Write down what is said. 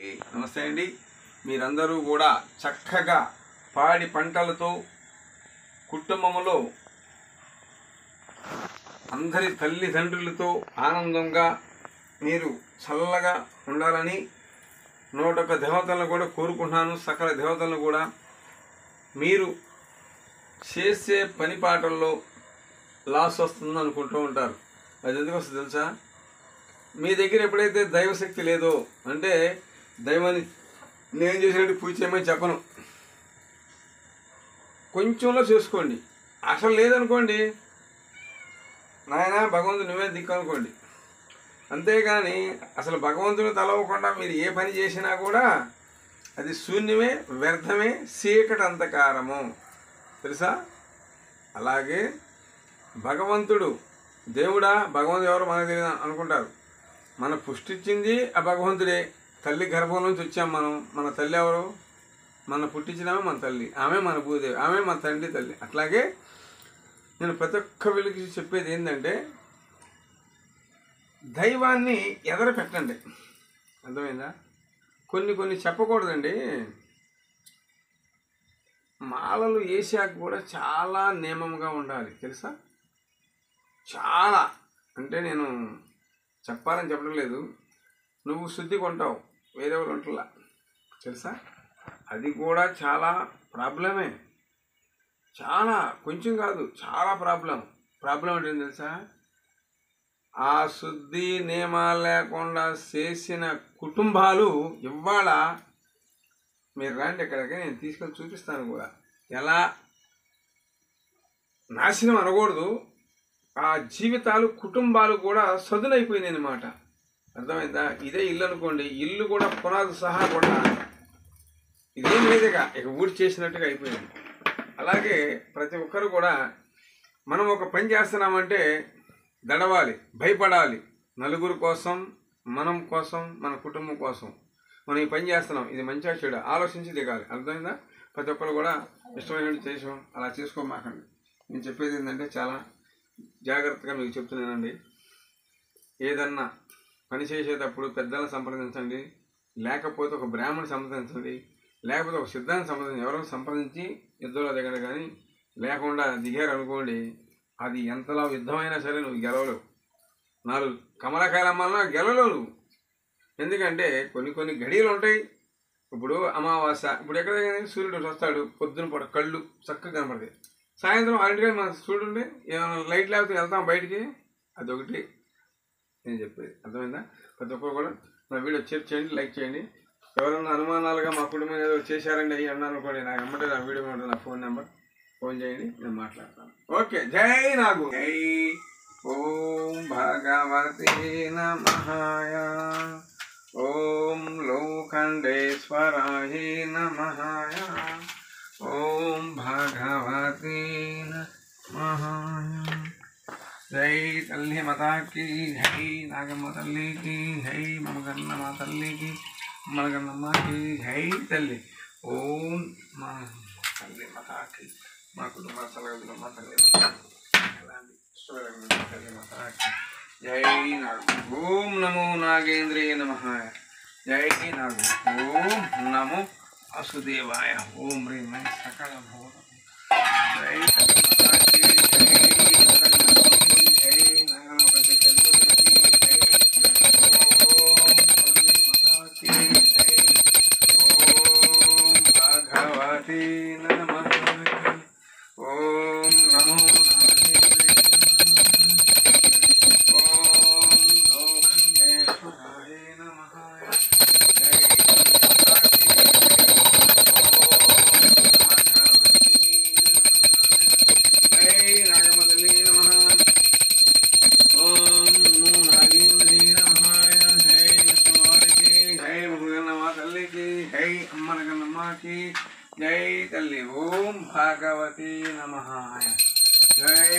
నమస్తే అండి. మీరందరూ కూడా చక్కగా పాడి పంటలతో కుటుంబంలో అందరి తల్లిదండ్రులతో ఆనందంగా మీరు చల్లగా ఉండాలని 101 దేవతలను కూడా కోరుకుంటున్నాను. సకల దేవతలను కూడా మీరు చేసే పని పాటల్లో లాస్ వస్తుంది అనుకుంటూ ఉంటారు. అది ఎందుకు వస్తుంది తెలుసా? మీ దగ్గర ఎప్పుడైతే దైవశక్తి లేదో, అంటే దైవాన్ని నేను చేసినట్టు పూజ చేయమని చెప్పను, కొంచెంలో చేసుకోండి. అసలు లేదనుకోండి, నాయన భగవంతుడు నువ్వే దిక్కు అనుకోండి. అంతేగాని అసలు భగవంతుడు తలవకుండా మీరు ఏ పని చేసినా కూడా అది శూన్యమే, వ్యర్థమే, చీకటి అంధకారము, తెలుసా? అలాగే భగవంతుడు దేవుడా, భగవంతుడు ఎవరో మనకు తెలియదు అనుకుంటారు. మన పుష్టిచ్చింది ఆ భగవంతుడే. తల్లి గర్భం నుంచి వచ్చాం మనం. మన తల్లి ఎవరు? మన పుట్టించినామే మన తల్లి, ఆమె మన భూదేవి, ఆమె మన తండ్రి తల్లి. అట్లాగే నేను ప్రతి ఒక్క వీళ్ళకి చెప్పేది ఏంటంటే, దైవాన్ని ఎదర పెట్టండి. అర్థమైందా? కొన్ని చెప్పకూడదండి. మాలలు వేసాక కూడా చాలా నియమంగా ఉండాలి, తెలుసా? చాలా అంటే నేను చెప్పాలని చెప్పడం లేదు. నువ్వు శుద్ధి కొంటావు, వేరే వాళ్ళు ఉంటలా, తెలుసా? అది కూడా చాలా ప్రాబ్లమే. చాలా, కొంచెం కాదు, చాలా ప్రాబ్లం ఏంటంటే తెలుసా? ఆ శుద్ధి నియమాలు లేకుండా చేసిన కుటుంబాలు ఇవాళ మీరు రండి ఇక్కడికి, నేను తీసుకొని చూపిస్తాను కూడా. ఎలా నాశనం అనకూడదు, ఆ జీవితాలు కుటుంబాలు కూడా సదునైపోయినాయి అన్నమాట. అర్థమైందా? ఇదే ఇల్లు అనుకోండి, ఇల్లు కూడా పునాది సహా కూడా ఇదేం లేదుగా, ఇక ఊడి చేసినట్టుగా అయిపోయింది. అలాగే ప్రతి ఒక్కరు కూడా మనం ఒక పని చేస్తున్నామంటే దడవాలి, భయపడాలి. నలుగురు కోసం, మనం కోసం, మన కుటుంబం కోసం మనం ఈ పని చేస్తున్నాం, ఇది మంచిగా చెడు ఆలోచించి దిగాలి. అర్థమైందా? ప్రతి ఒక్కరు కూడా ఇష్టమైనట్టు చేసాం, అలా చేసుకోమాకండి. నేను చెప్పేది ఏంటంటే చాలా జాగ్రత్తగా మీకు చెప్తున్నానండి. ఏదన్నా పని చేసేటప్పుడు పెద్దలను సంప్రదించండి, లేకపోతే ఒక బ్రాహ్మణి సంప్రదించండి, లేకపోతే ఒక సిద్ధాన్ని సంప్రదించి, ఎవరో సంప్రదించి యుద్ధంలో దిగండి. కానీ లేకుండా దిగారు అనుకోండి, అది ఎంతలా యుద్ధమైనా సరే నువ్వు గెలవలేవు. 4 కమలకాయలమ్మన్నా గెలవలేవు నువ్వు. ఎందుకంటే కొన్ని గడియలు ఉంటాయి. ఇప్పుడు అమావాస్య, ఇప్పుడు ఎక్కడ సూర్యుడు వస్తాడు, పొద్దున పూట కళ్ళు చక్కగా కనపడతాయి. సాయంత్రం 6 మన సూర్యుడు ఏమైనా లైట్ లేకపోతే వెళ్తాం బయటికి. అదొకటి నేను చెప్పేది. అర్థమైందా? ప్రతి ఒక్కరు కూడా నా వీడియో షేర్ చేయండి, లైక్ చేయండి. ఎవరన్నా అనుమానాలుగా మా కుటుంబం ఏదో చేశారండి అయ్యి అన్నారు అనుకోండి, నాకు వెంబడే నా వీడియో ఉంటుంది, నా ఫోన్ నెంబర్, ఫోన్ చేయండి, నేను మాట్లాడతాను. ఓకే. జై నాగు. జై ఓం భగవతే నమః. ఓం లోఖండేశ్వరాయ నమః. ఓం భగవతే నమః. జై తల్లి మాతాకి జై, నాగమ్మ తల్లికి జై, మమగన్నమ్మ తల్లికి, మనగన్నమ్మకి జై తల్లి. ఓం మా తల్లి మాతాకి, మా కుటుంబ సలహా మా తల్లి మాతాకి జై నాగు. ఓం నమో నాగేంద్రే నమః. జై నాగు. ఓం నమో వాసుదేవాయ. ఓం హ్రీం సకల భూత జై మాతాకి జై, జై నాగమ్మకి జై, ఓం తల్లి మాతాకి జై, ఓం భగవతే నమః. ఓం నమో నాగేంద్రే నమః. ఓం లోఖండేశ్వరాయ నమః. జై మాతాకి జై, నాగమ్మ తల్లి నమః. ఓం నమో నాగేంద్రే నమః. జై లక్ష్మీవారికి జై, మహుగన్నమ్మ తల్లికి జై, అమ్మనగన్నమ్మకి జై తల్లి. ఓం భగవతే నమః. జై